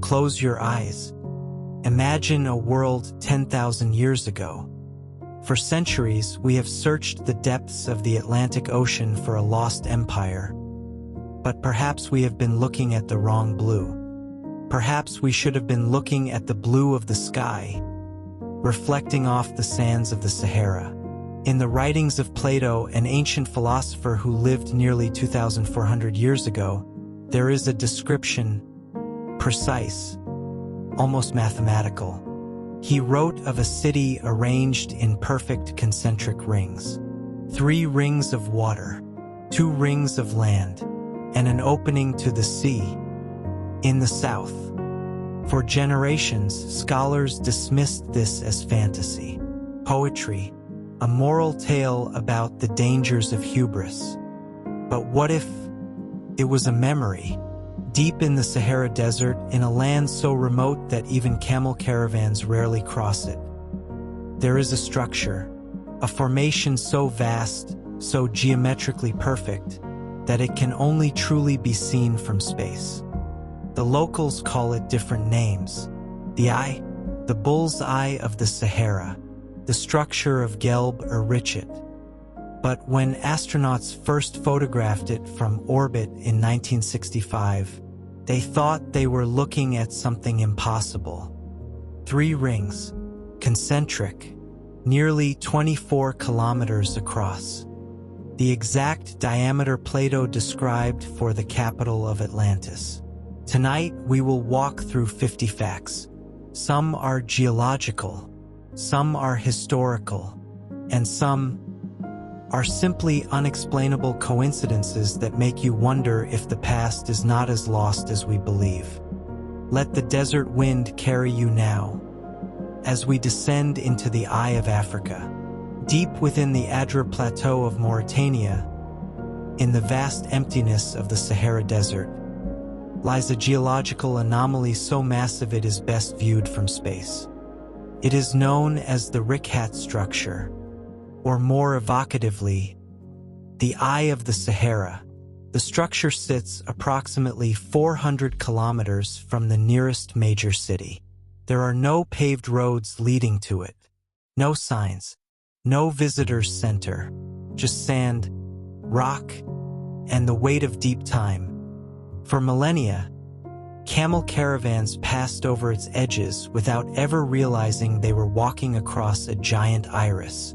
Close your eyes. Imagine a world 10,000 years ago. For centuries, we have searched the depths of the Atlantic Ocean for a lost empire. But perhaps we have been looking at the wrong blue. Perhaps we should have been looking at the blue of the sky, reflecting off the sands of the Sahara. In the writings of Plato, an ancient philosopher who lived nearly 2,400 years ago, there is a description, precise, almost mathematical. He wrote of a city arranged in perfect concentric rings. 3 rings of water, 2 rings of land, and an opening to the sea in the south. For generations, scholars dismissed this as fantasy, poetry, a moral tale about the dangers of hubris. But what if it was a memory? Deep in the Sahara Desert, in a land so remote that even camel caravans rarely cross it, there is a structure, a formation so vast, so geometrically perfect, that it can only truly be seen from space. The locals call it different names. The eye, the bull's eye of the Sahara, the structure of Gelb or Richat. But when astronauts first photographed it from orbit in 1965, they thought they were looking at something impossible. 3 rings, concentric, nearly 24 kilometers across. The exact diameter Plato described for the capital of Atlantis. Tonight, we will walk through 50 facts. Some are geological, some are historical, and some are simply unexplainable coincidences that make you wonder if the past is not as lost as we believe. Let the desert wind carry you now, as we descend into the Eye of Africa. Deep within the Adrar Plateau of Mauritania, in the vast emptiness of the Sahara Desert, lies a geological anomaly so massive it is best viewed from space. It is known as the Richat Structure, or more evocatively, the Eye of the Sahara. The structure sits approximately 400 kilometers from the nearest major city. There are no paved roads leading to it, no signs, no visitors center, just sand, rock, and the weight of deep time. For millennia, camel caravans passed over its edges without ever realizing they were walking across a giant iris.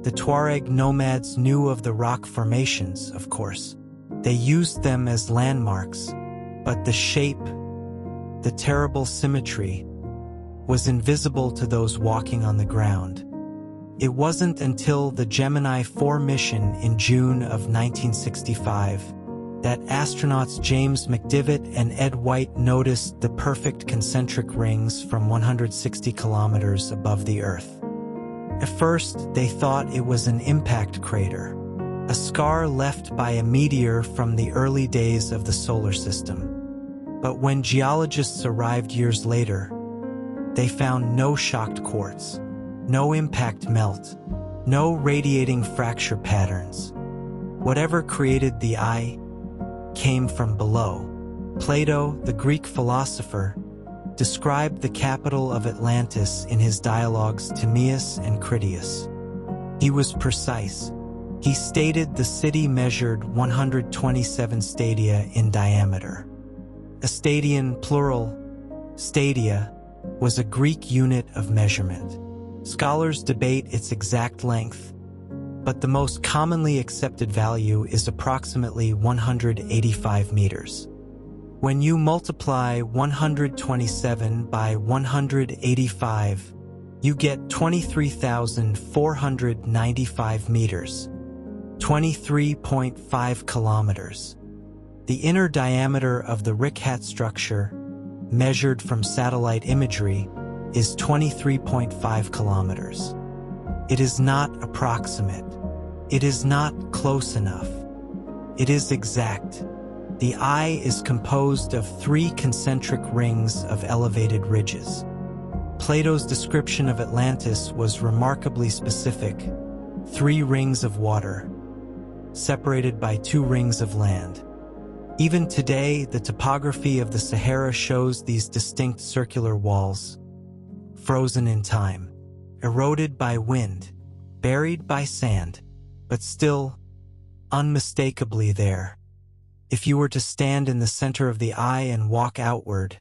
The Tuareg nomads knew of the rock formations, of course. They used them as landmarks, but the shape, the terrible symmetry, was invisible to those walking on the ground. It wasn't until the Gemini 4 mission in June of 1965 that astronauts James McDivitt and Ed White noticed the perfect concentric rings from 160 kilometers above the Earth. At first, they thought it was an impact crater, a scar left by a meteor from the early days of the solar system. But when geologists arrived years later, they found no shocked quartz, no impact melt, no radiating fracture patterns. Whatever created the eye came from below. Plato, the Greek philosopher, described the capital of Atlantis in his dialogues Timaeus and Critias. He was precise. He stated the city measured 127 stadia in diameter. A stadion, plural, stadia, was a Greek unit of measurement. Scholars debate its exact length, but the most commonly accepted value is approximately 185 meters. When you multiply 127 by 185, you get 23,495 meters, 23.5 kilometers. The inner diameter of the Richat structure, measured from satellite imagery, is 23.5 kilometers. It is not approximate. It is not close enough. It is exact. The eye is composed of 3 concentric rings of elevated ridges. Plato's description of Atlantis was remarkably specific: 3 rings of water, separated by 2 rings of land. Even today, the topography of the Sahara shows these distinct circular walls, frozen in time, eroded by wind, buried by sand, but still unmistakably there. If you were to stand in the center of the eye and walk outward,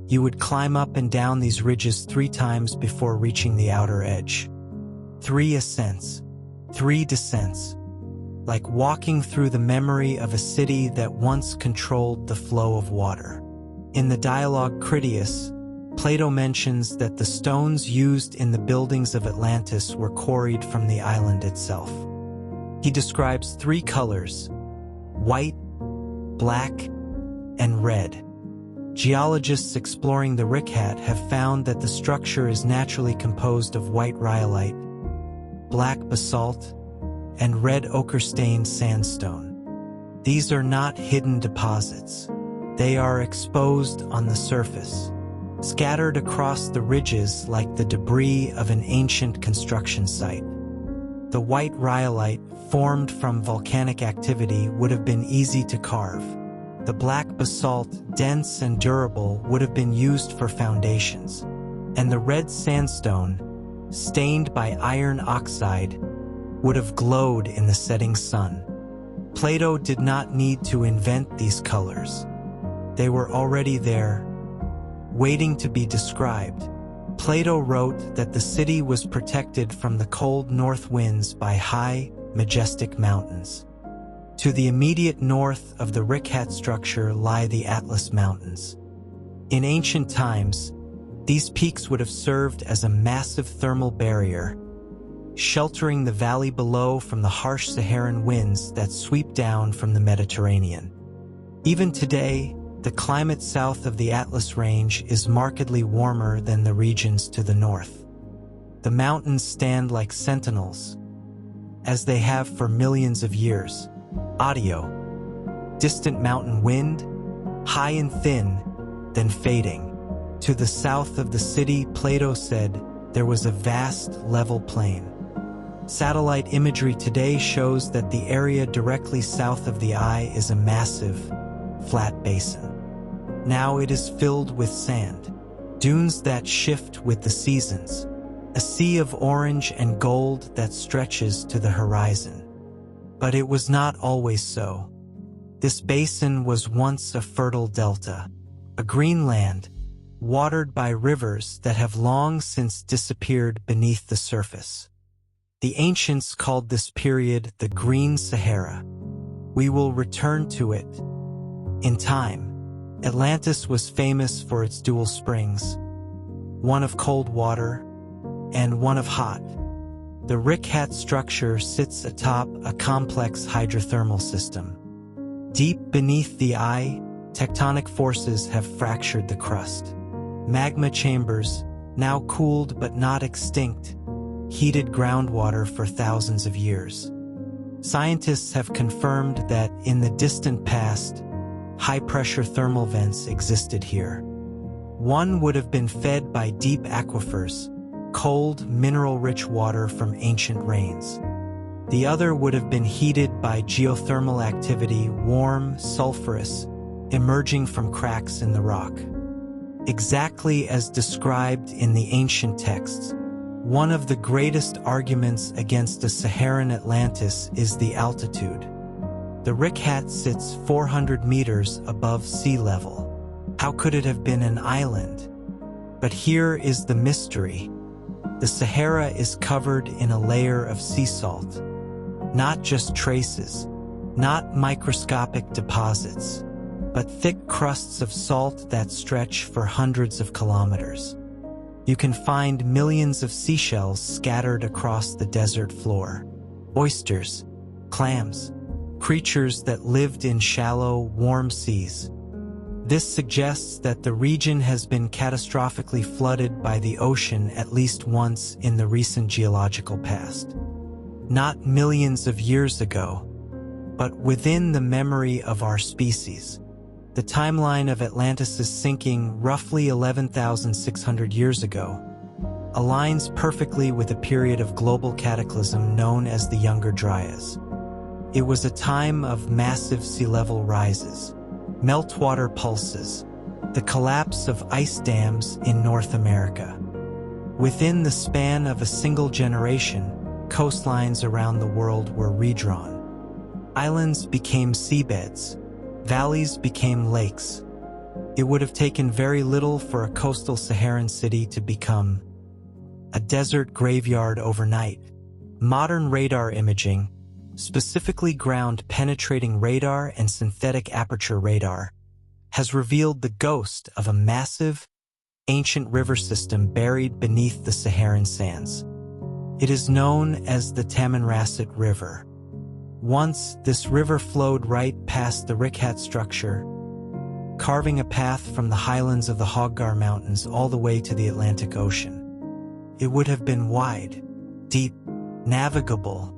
you would climb up and down these ridges 3 times before reaching the outer edge. 3 ascents, 3 descents, like walking through the memory of a city that once controlled the flow of water. In the dialogue Critias, Plato mentions that the stones used in the buildings of Atlantis were quarried from the island itself. He describes 3 colors: white, black, and red. Geologists exploring the Richat have found that the structure is naturally composed of white rhyolite, black basalt, and red ochre-stained sandstone. These are not hidden deposits. They are exposed on the surface, scattered across the ridges like the debris of an ancient construction site. The white rhyolite, formed from volcanic activity, would have been easy to carve. The black basalt, dense and durable, would have been used for foundations. And the red sandstone, stained by iron oxide, would have glowed in the setting sun. Plato did not need to invent these colors. They were already there, waiting to be described. Plato wrote that the city was protected from the cold north winds by high, majestic mountains. To the immediate north of the Richat structure lie the Atlas Mountains. In ancient times, these peaks would have served as a massive thermal barrier, sheltering the valley below from the harsh Saharan winds that sweep down from the Mediterranean. Even today, the climate south of the Atlas Range is markedly warmer than the regions to the north. The mountains stand like sentinels, as they have for millions of years. Audio. Distant mountain wind, high and thin, then fading. To the south of the city, Plato said, there was a vast level plain. Satellite imagery today shows that the area directly south of the eye is a massive, flat basin. Now it is filled with sand, dunes that shift with the seasons, a sea of orange and gold that stretches to the horizon. But it was not always so. This basin was once a fertile delta, a green land, watered by rivers that have long since disappeared beneath the surface. The ancients called this period the Green Sahara. We will return to it in time. Atlantis was famous for its dual springs, one of cold water and one of hot. The Richat structure sits atop a complex hydrothermal system. Deep beneath the eye, tectonic forces have fractured the crust. Magma chambers, now cooled but not extinct, heated groundwater for thousands of years. Scientists have confirmed that in the distant past, high-pressure thermal vents existed here. One would have been fed by deep aquifers, cold, mineral-rich water from ancient rains. The other would have been heated by geothermal activity, warm, sulfurous, emerging from cracks in the rock. Exactly as described in the ancient texts, one of the greatest arguments against a Saharan Atlantis is the altitude. The Richat sits 400 meters above sea level. How could it have been an island? But here is the mystery. The Sahara is covered in a layer of sea salt. Not just traces, not microscopic deposits, but thick crusts of salt that stretch for hundreds of kilometers. You can find millions of seashells scattered across the desert floor. Oysters, clams, creatures that lived in shallow, warm seas. This suggests that the region has been catastrophically flooded by the ocean at least once in the recent geological past. Not millions of years ago, but within the memory of our species. The timeline of Atlantis' sinking roughly 11,600 years ago aligns perfectly with a period of global cataclysm known as the Younger Dryas. It was a time of massive sea level rises, meltwater pulses, the collapse of ice dams in North America. Within the span of a single generation, coastlines around the world were redrawn. Islands became seabeds, valleys became lakes. It would have taken very little for a coastal Saharan city to become a desert graveyard overnight. Modern radar imaging, specifically ground-penetrating radar and synthetic aperture radar, has revealed the ghost of a massive, ancient river system buried beneath the Saharan sands. It is known as the Tamrasset River. Once, this river flowed right past the Richat Structure, carving a path from the highlands of the Hoggar Mountains all the way to the Atlantic Ocean. It would have been wide, deep, navigable,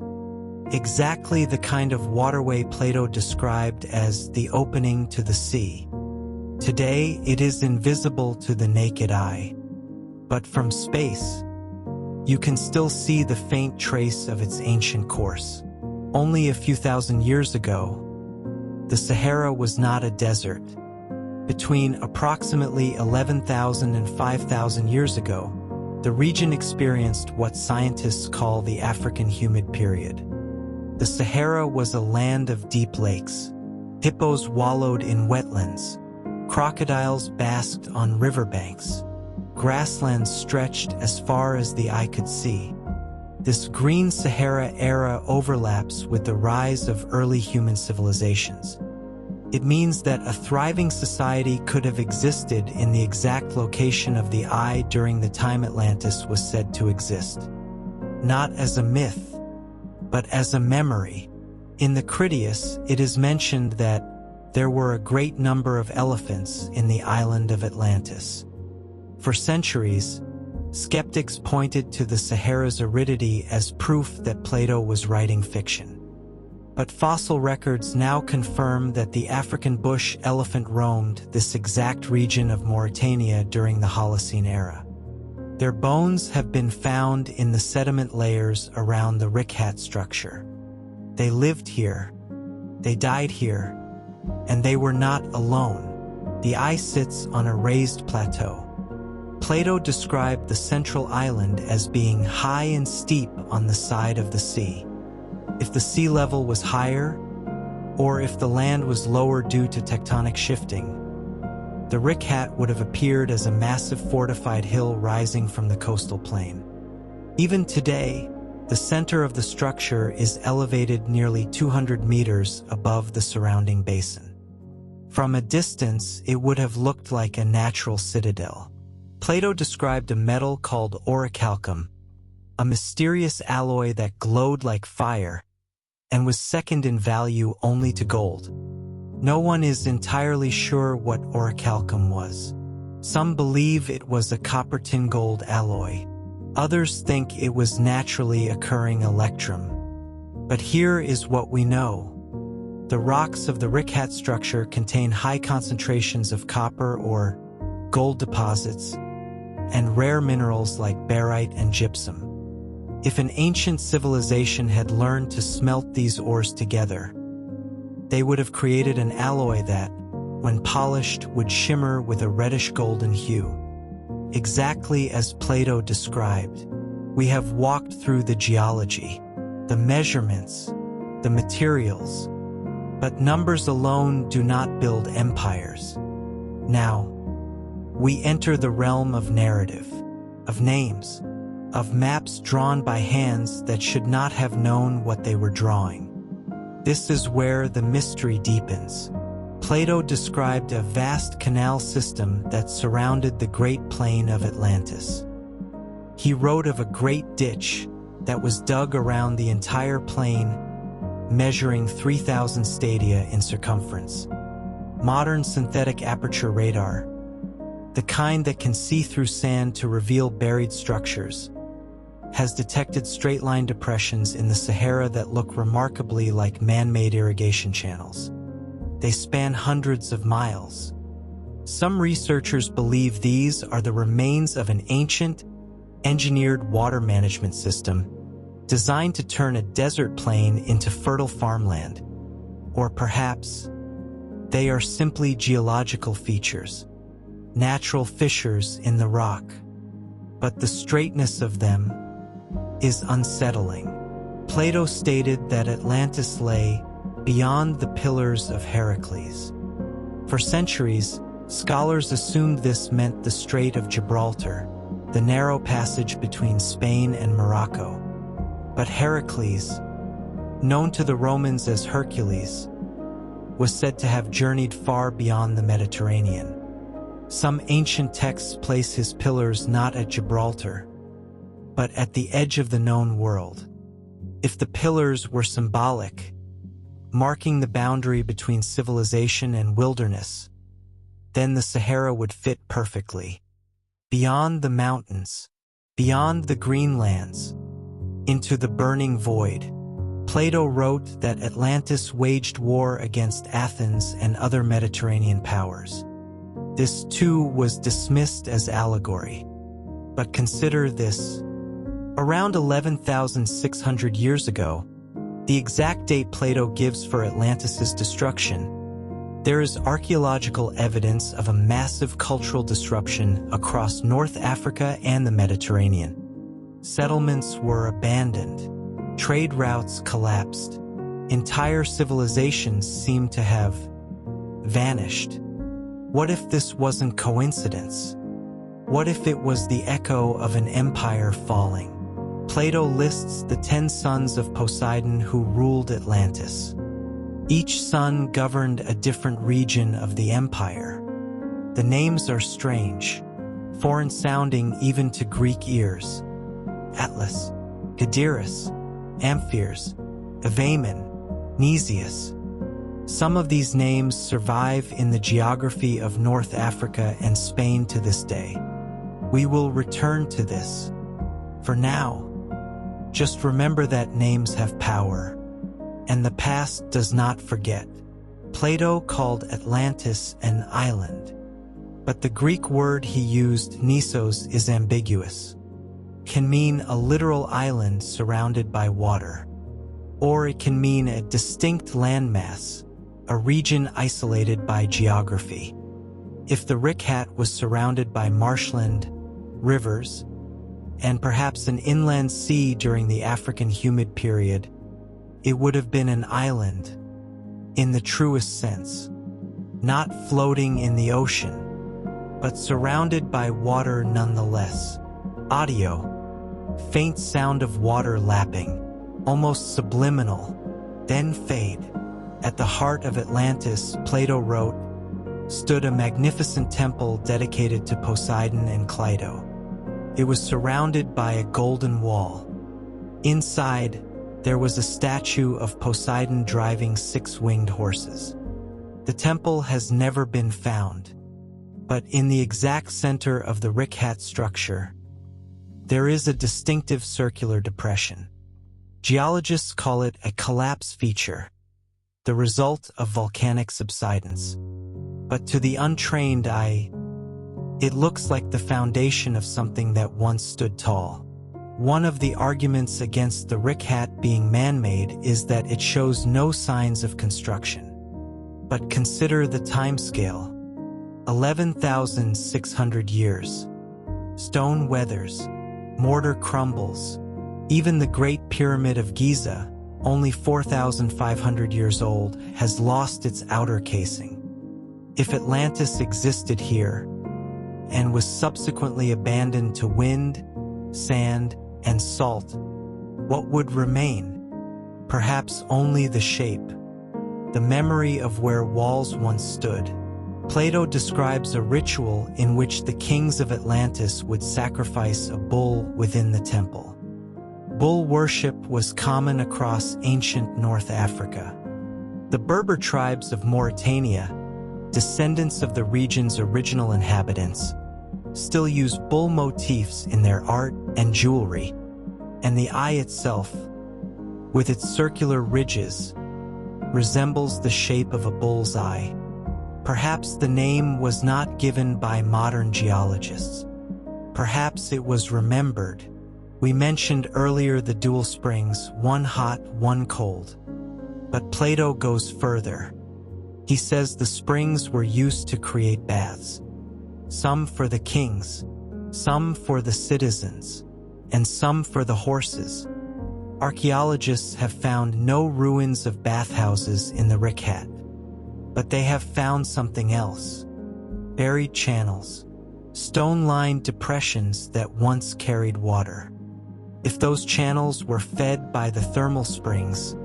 exactly the kind of waterway Plato described as the opening to the sea. Today, it is invisible to the naked eye, but from space, you can still see the faint trace of its ancient course. Only a few thousand years ago, the Sahara was not a desert. Between approximately 11,000 and 5,000 years ago, the region experienced what scientists call the African Humid period. The Sahara was a land of deep lakes. Hippos wallowed in wetlands. Crocodiles basked on riverbanks. Grasslands stretched as far as the eye could see. This green Sahara era overlaps with the rise of early human civilizations. It means that a thriving society could have existed in the exact location of the eye during the time Atlantis was said to exist. Not as a myth, but as a memory. In the Critias, it is mentioned that there were a great number of elephants in the island of Atlantis. For centuries, skeptics pointed to the Sahara's aridity as proof that Plato was writing fiction. But fossil records now confirm that the African bush elephant roamed this exact region of Mauritania during the Holocene era. Their bones have been found in the sediment layers around the Richat Structure. They lived here, they died here, and they were not alone. The eye sits on a raised plateau. Plato described the central island as being high and steep on the side of the sea. If the sea level was higher, or if the land was lower due to tectonic shifting, the Richat would have appeared as a massive fortified hill rising from the coastal plain. Even today, the center of the structure is elevated nearly 200 meters above the surrounding basin. From a distance, it would have looked like a natural citadel. Plato described a metal called orichalcum, a mysterious alloy that glowed like fire and was second in value only to gold. No one is entirely sure what orichalcum was. Some believe it was a copper-tin-gold alloy. Others think it was naturally occurring electrum. But here is what we know. The rocks of the Richat Structure contain high concentrations of copper or gold deposits and rare minerals like barite and gypsum. If an ancient civilization had learned to smelt these ores together, they would have created an alloy that, when polished, would shimmer with a reddish-golden hue. Exactly as Plato described, we have walked through the geology, the measurements, the materials, but numbers alone do not build empires. Now, we enter the realm of narrative, of names, of maps drawn by hands that should not have known what they were drawing. This is where the mystery deepens. Plato described a vast canal system that surrounded the Great Plain of Atlantis. He wrote of a great ditch that was dug around the entire plain, measuring 3,000 stadia in circumference. Modern synthetic aperture radar, the kind that can see through sand to reveal buried structures, has detected straight-line depressions in the Sahara that look remarkably like man-made irrigation channels. They span hundreds of miles. Some researchers believe these are the remains of an ancient, engineered water management system designed to turn a desert plain into fertile farmland. Or perhaps they are simply geological features, natural fissures in the rock. But the straightness of them is unsettling. Plato stated that Atlantis lay beyond the Pillars of Heracles. For centuries, scholars assumed this meant the Strait of Gibraltar, the narrow passage between Spain and Morocco. But Heracles, known to the Romans as Hercules, was said to have journeyed far beyond the Mediterranean. Some ancient texts place his pillars not at Gibraltar, but at the edge of the known world. If the pillars were symbolic, marking the boundary between civilization and wilderness, then the Sahara would fit perfectly. Beyond the mountains, beyond the green lands, into the burning void. Plato wrote that Atlantis waged war against Athens and other Mediterranean powers. This too was dismissed as allegory. But consider this. Around 11,600 years ago, the exact date Plato gives for Atlantis' destruction, there is archaeological evidence of a massive cultural disruption across North Africa and the Mediterranean. Settlements were abandoned. Trade routes collapsed. Entire civilizations seemed to have vanished. What if this wasn't coincidence? What if it was the echo of an empire falling? Plato lists the 10 sons of Poseidon who ruled Atlantis. Each son governed a different region of the empire. The names are strange, foreign-sounding even to Greek ears. Atlas, Gadirus, Amphirs, Evamen, Nesius. Some of these names survive in the geography of North Africa and Spain to this day. We will return to this. For now, just remember that names have power, and the past does not forget. Plato called Atlantis an island, but the Greek word he used, Nisos, is ambiguous. Can mean a literal island surrounded by water, or it can mean a distinct landmass, a region isolated by geography. If the Richat was surrounded by marshland, rivers, and perhaps an inland sea during the African Humid period, it would have been an island, in the truest sense, not floating in the ocean, but surrounded by water nonetheless. Audio. Faint sound of water lapping, almost subliminal, then fade. At the heart of Atlantis, Plato wrote, stood a magnificent temple dedicated to Poseidon and Cleito. It was surrounded by a golden wall. Inside, there was a statue of Poseidon driving 6-winged horses. The temple has never been found, but in the exact center of the Richat structure, there is a distinctive circular depression. Geologists call it a collapse feature, the result of volcanic subsidence. But to the untrained eye, it looks like the foundation of something that once stood tall. One of the arguments against the Richat being man-made is that it shows no signs of construction. But consider the timescale: 11,600 years. Stone weathers, mortar crumbles. Even the Great Pyramid of Giza, only 4,500 years old, has lost its outer casing. If Atlantis existed here, and was subsequently abandoned to wind, sand, and salt, what would remain? Perhaps only the shape, the memory of where walls once stood. Plato describes a ritual in which the kings of Atlantis would sacrifice a bull within the temple. Bull worship was common across ancient North Africa. The Berber tribes of Mauritania, descendants of the region's original inhabitants, still use bull motifs in their art and jewelry, and the eye itself, with its circular ridges, resembles the shape of a bull's eye. Perhaps the name was not given by modern geologists. Perhaps it was remembered We mentioned earlier the dual springs, one hot, one cold. But Plato goes further. He says the springs were used to create baths, some for the kings, some for the citizens, and some for the horses. Archaeologists have found no ruins of bathhouses in the Richat, but they have found something else: buried channels, stone-lined depressions that once carried water. If those channels were fed by the thermal springs,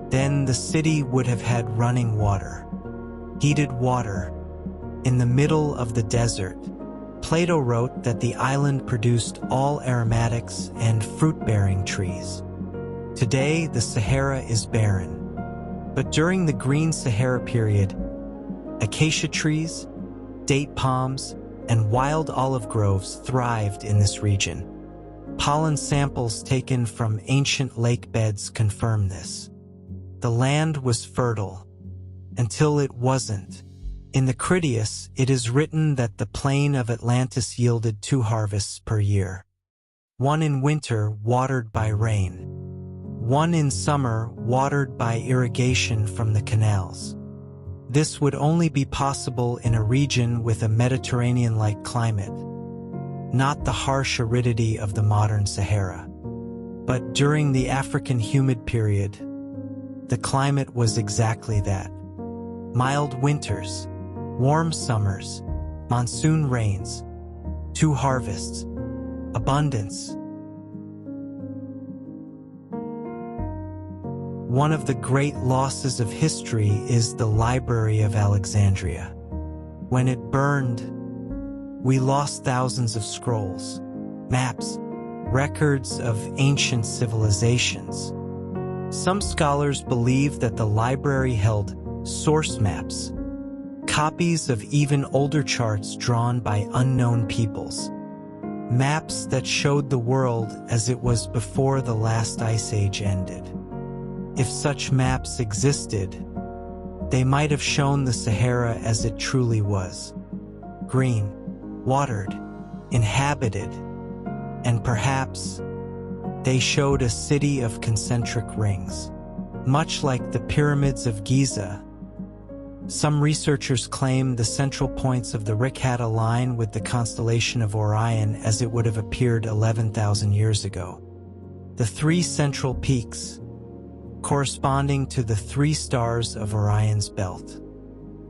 then the city would have had running water, heated water. In the middle of the desert, Plato wrote that the island produced all aromatics and fruit-bearing trees. Today, the Sahara is barren. But during the Green Sahara period, acacia trees, date palms, and wild olive groves thrived in this region. Pollen samples taken from ancient lake beds confirm this. The land was fertile until it wasn't. In the Critias, it is written that the plain of Atlantis yielded 2 harvests per year. One in winter, watered by rain. One in summer, watered by irrigation from the canals. This would only be possible in a region with a Mediterranean-like climate, not the harsh aridity of the modern Sahara. But during the African humid period, the climate was exactly that. Mild winters, warm summers, monsoon rains, 2 harvests, abundance. One of the great losses of history is the Library of Alexandria. When it burned, we lost thousands of scrolls, maps, records of ancient civilizations. Some scholars believe that the library held source maps, copies of even older charts drawn by unknown peoples, maps that showed the world as it was before the last ice age ended. If such maps existed, they might have shown the Sahara as it truly was: green, watered, inhabited, and perhaps they showed a city of concentric rings, much like the pyramids of Giza. Some researchers claim the central points of the Richat align with the constellation of Orion as it would have appeared 11,000 years ago. The 3 central peaks, corresponding to the 3 stars of Orion's belt.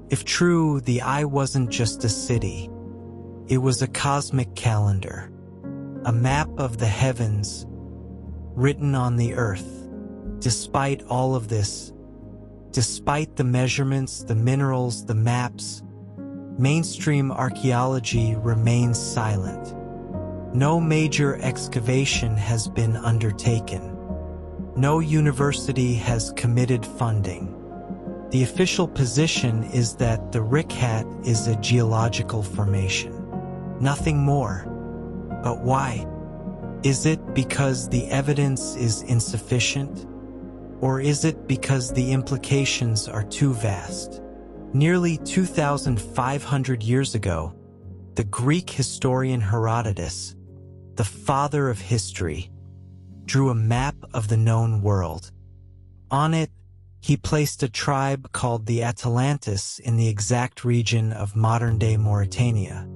If true, the eye wasn't just a city. It was a cosmic calendar, a map of the heavens written on the earth. Despite all of this, despite the measurements, the minerals, the maps, mainstream archaeology remains silent. No major excavation has been undertaken. No university has committed funding. The official position is that the Richat is a geological formation. Nothing more. But why? Is it because the evidence is insufficient? Or is it because the implications are too vast? Nearly 2,500 years ago, the Greek historian Herodotus, the father of history, drew a map of the known world. On it, he placed a tribe called the Atalantes in the exact region of modern-day Mauritania,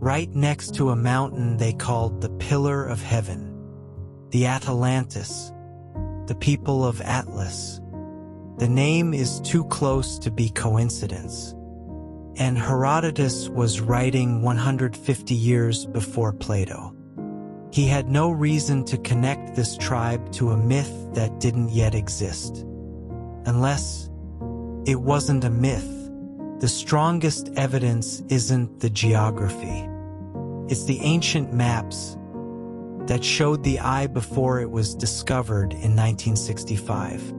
right next to a mountain they called the Pillar of Heaven. The Atalantes, the people of Atlas. The name is too close to be coincidence. And Herodotus was writing 150 years before Plato. He had no reason to connect this tribe to a myth that didn't yet exist. Unless it wasn't a myth. The strongest evidence isn't the geography. It's the ancient maps that showed the eye before it was discovered in 1965.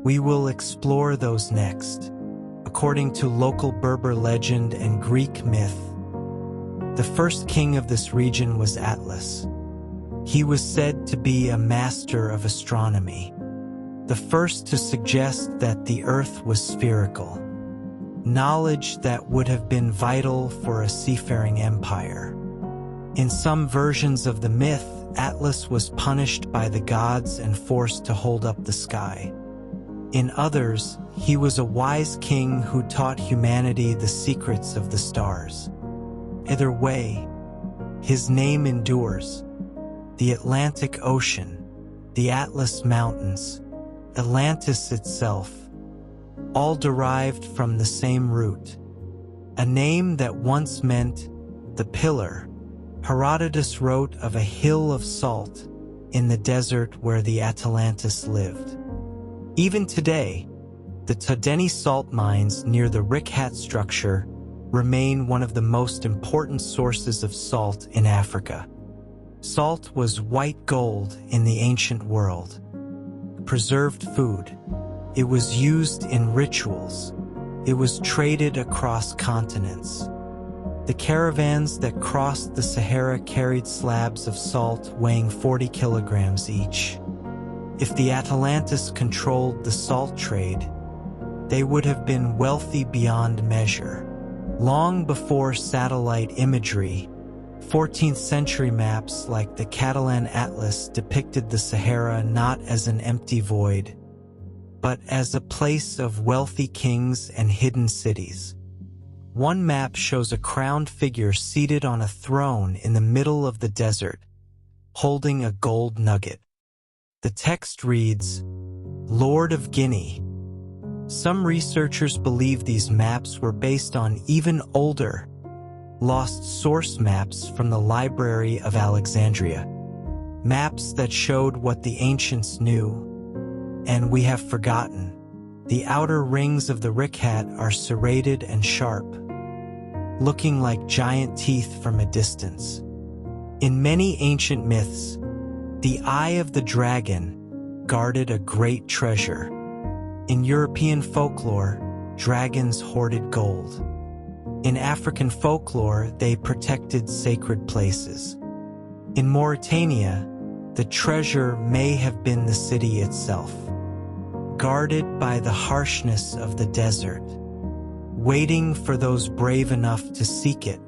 We will explore those next. According to local Berber legend and Greek myth, the first king of this region was Atlas. He was said to be a master of astronomy, the first to suggest that the Earth was spherical, knowledge that would have been vital for a seafaring empire. In some versions of the myth, Atlas was punished by the gods and forced to hold up the sky. In others, he was a wise king who taught humanity the secrets of the stars. Either way, his name endures. The Atlantic Ocean, the Atlas Mountains, Atlantis itself, all derived from the same root. A name that once meant the pillar. Herodotus wrote of a hill of salt in the desert where the Atalantes lived. Even today, the Todeni salt mines near the Richat Structure remain one of the most important sources of salt in Africa. Salt was white gold in the ancient world. Preserved food. It was used in rituals. It was traded across continents. The caravans that crossed the Sahara carried slabs of salt weighing 40 kilograms each. If the Atalantes controlled the salt trade, they would have been wealthy beyond measure. Long before satellite imagery, 14th century maps like the Catalan Atlas depicted the Sahara not as an empty void, but as a place of wealthy kings and hidden cities. One map shows a crowned figure seated on a throne in the middle of the desert, holding a gold nugget. The text reads, "Lord of Guinea." Some researchers believe these maps were based on even older, lost source maps from the Library of Alexandria. Maps that showed what the ancients knew, and we have forgotten. The outer rings of the Richat are serrated and sharp, looking like giant teeth from a distance. In many ancient myths, the eye of the dragon guarded a great treasure. In European folklore, dragons hoarded gold. In African folklore, they protected sacred places. In Mauritania, the treasure may have been the city itself, guarded by the harshness of the desert, waiting for those brave enough to seek it.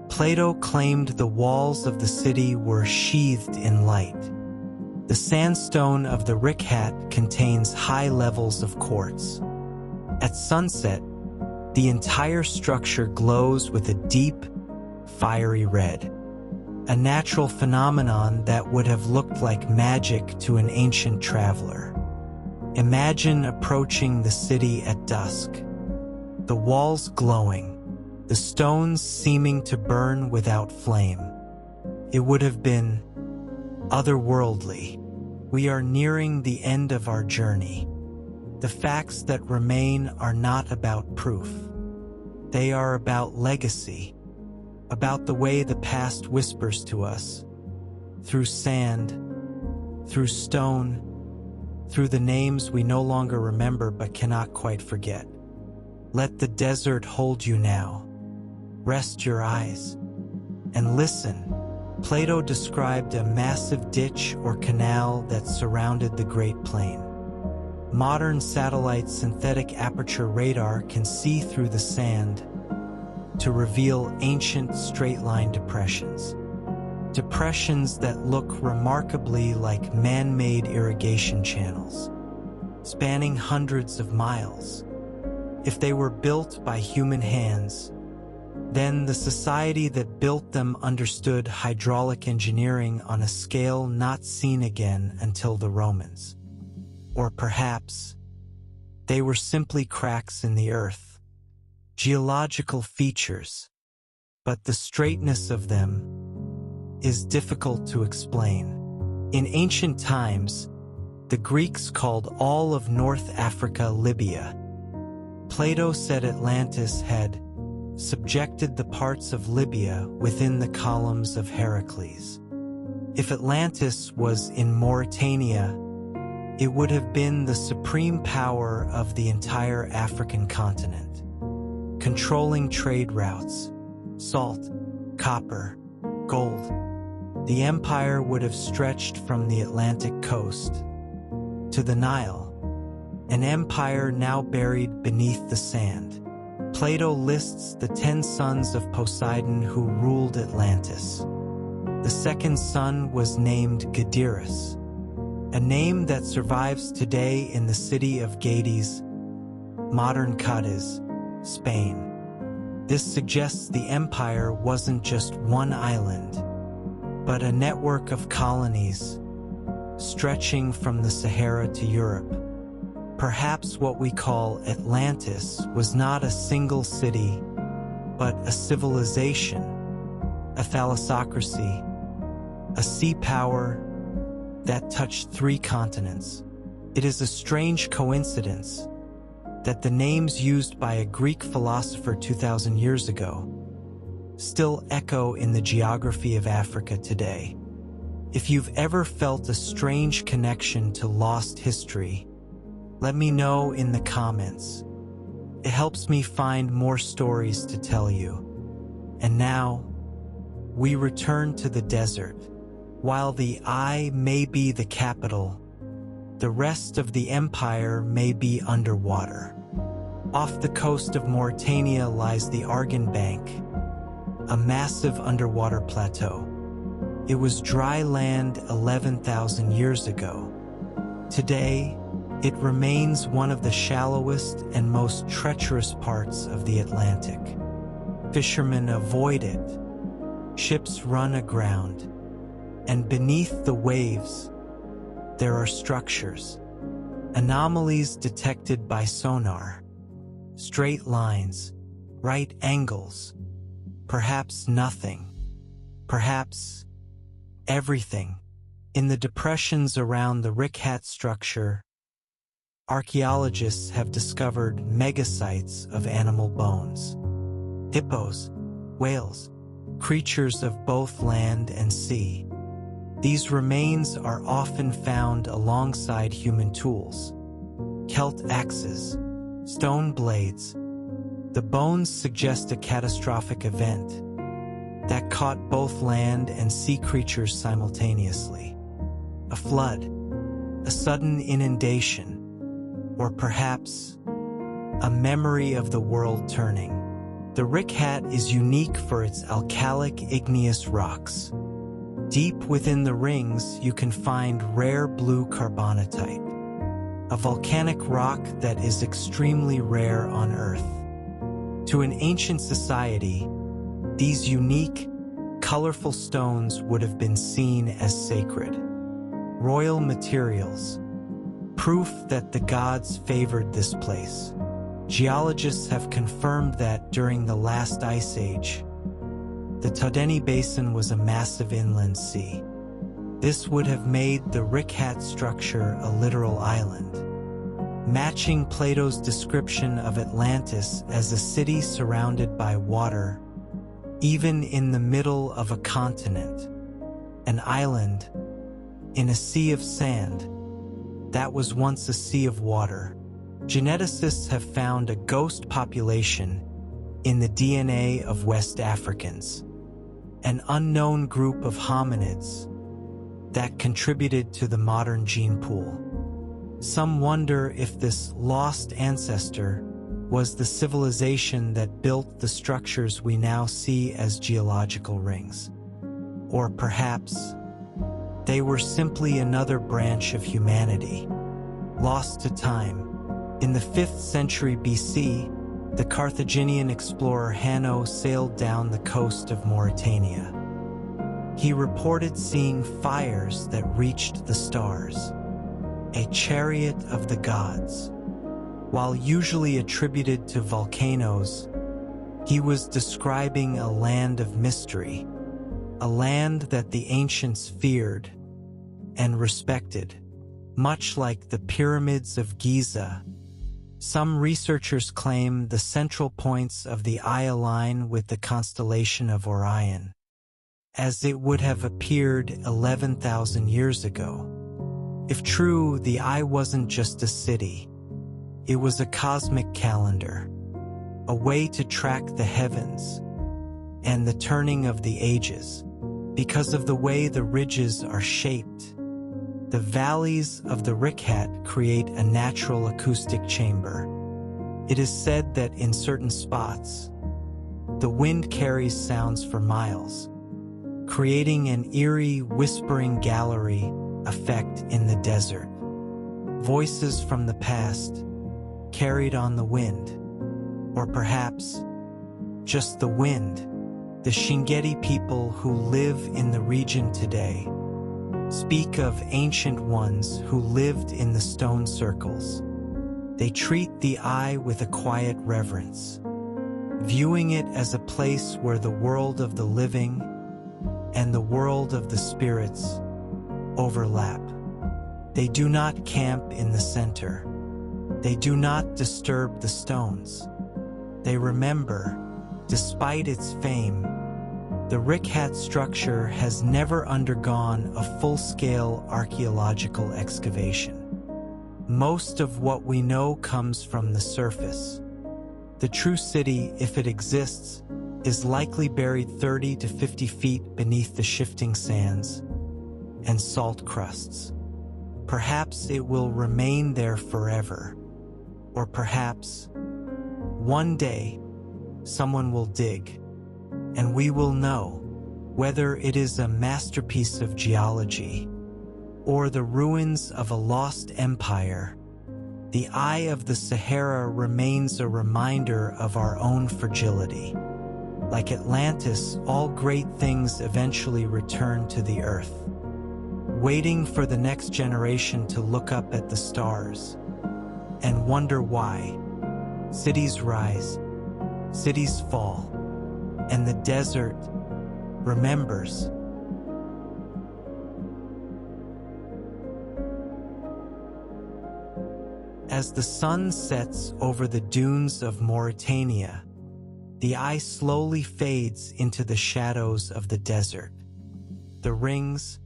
Plato claimed the walls of the city were sheathed in light. The sandstone of the Richat contains high levels of quartz. At sunset, the entire structure glows with a deep, fiery red, a natural phenomenon that would have looked like magic to an ancient traveler. Imagine approaching the city at dusk, the walls glowing, the stones seeming to burn without flame. It would have been otherworldly. We are nearing the end of our journey. The facts that remain are not about proof. They are about legacy, about the way the past whispers to us, through sand, through stone, through the names we no longer remember but cannot quite forget. Let the desert hold you now. Rest your eyes and listen. Plato described a massive ditch or canal that surrounded the Great Plain. Modern satellite synthetic aperture radar can see through the sand to reveal ancient straight-line depressions. Depressions that look remarkably like man-made irrigation channels, spanning hundreds of miles. If they were built by human hands, then the society that built them understood hydraulic engineering on a scale not seen again until the Romans. Or perhaps they were simply cracks in the earth, geological features, but the straightness of them is difficult to explain. In ancient times, the Greeks called all of North Africa Libya. Plato said Atlantis had subjected the parts of Libya within the columns of Heracles. If Atlantis was in Mauritania, it would have been the supreme power of the entire African continent, controlling trade routes, salt, copper, gold. The empire would have stretched from the Atlantic coast to the Nile, an empire now buried beneath the sand. Plato lists the 10 sons of Poseidon who ruled Atlantis. The second son was named Gadirus, a name that survives today in the city of Gades, modern Cadiz, Spain. This suggests the empire wasn't just one island, but a network of colonies stretching from the Sahara to Europe. Perhaps what we call Atlantis was not a single city, but a civilization, a thalassocracy, a sea power that touched 3 continents. It is a strange coincidence that the names used by a Greek philosopher 2,000 years ago still echo in the geography of Africa today. If you've ever felt a strange connection to lost history, let me know in the comments. It helps me find more stories to tell you. And now, we return to the desert. While the eye may be the capital, the rest of the empire may be underwater. Off the coast of Mauritania lies the Argan Bank, a massive underwater plateau. It was dry land 11,000 years ago. Today, it remains one of the shallowest and most treacherous parts of the Atlantic. Fishermen avoid it, ships run aground, and beneath the waves, there are structures, anomalies detected by sonar, straight lines, right angles, perhaps nothing, perhaps everything. In the depressions around the Richat Structure, archaeologists have discovered megasites of animal bones. Hippos, whales, creatures of both land and sea. These remains are often found alongside human tools. Celt axes, stone blades. The bones suggest a catastrophic event that caught both land and sea creatures simultaneously. A flood, a sudden inundation, or perhaps a memory of the world turning. The Richat is unique for its alkalic igneous rocks. Deep within the rings, you can find rare blue carbonatite, a volcanic rock that is extremely rare on Earth. To an ancient society, these unique, colorful stones would have been seen as sacred. Royal materials, proof that the gods favored this place. Geologists have confirmed that during the last ice age, the Todeni Basin was a massive inland sea. This would have made the Richat Structure a literal island, matching Plato's description of Atlantis as a city surrounded by water, even in the middle of a continent, an island in a sea of sand that was once a sea of water. Geneticists have found a ghost population in the DNA of West Africans, an unknown group of hominids that contributed to the modern gene pool. Some wonder if this lost ancestor was the civilization that built the structures we now see as geological rings. Or perhaps they were simply another branch of humanity, lost to time. In the 5th century BC, the Carthaginian explorer Hanno sailed down the coast of Mauritania. He reported seeing fires that reached the stars, a chariot of the gods. While usually attributed to volcanoes, he was describing a land of mystery, a land that the ancients feared and respected, much like the pyramids of Giza. Some researchers claim the central points of the eye align with the constellation of Orion, as it would have appeared 11,000 years ago. If true, the eye wasn't just a city. It was a cosmic calendar, a way to track the heavens and the turning of the ages. Because of the way the ridges are shaped, the valleys of the Richat create a natural acoustic chamber. It is said that in certain spots, the wind carries sounds for miles, creating an eerie, whispering gallery effect in the desert. Voices from the past, carried on the wind, or perhaps just the wind. The Shingeti people who live in the region today speak of ancient ones who lived in the stone circles. They treat the eye with a quiet reverence, viewing it as a place where the world of the living and the world of the spirits overlap. They do not camp in the center. They do not disturb the stones. They remember, despite its fame, the Richat Structure has never undergone a full-scale archaeological excavation. Most of what we know comes from the surface. The true city, if it exists, is likely buried 30 to 50 feet beneath the shifting sands and salt crusts. Perhaps it will remain there forever, or perhaps one day someone will dig, and we will know whether it is a masterpiece of geology or the ruins of a lost empire. The eye of the Sahara remains a reminder of our own fragility. Like Atlantis, all great things eventually return to the earth, waiting for the next generation to look up at the stars and wonder why. Cities rise, cities fall, and the desert remembers. As the sun sets over the dunes of Mauritania, the eye slowly fades into the shadows of the desert. The rings,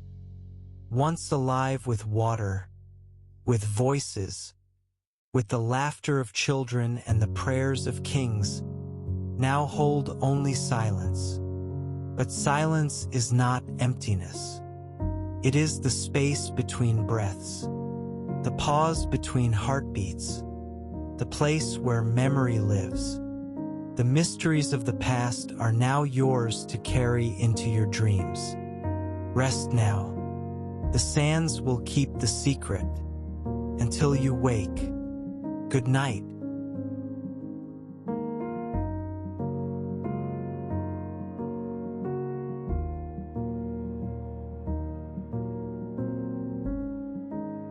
once alive with water, with voices, with the laughter of children and the prayers of kings, now hold only silence. But silence is not emptiness. It is the space between breaths, the pause between heartbeats, the place where memory lives. The mysteries of the past are now yours to carry into your dreams. Rest now. The sands will keep the secret until you wake. Good night.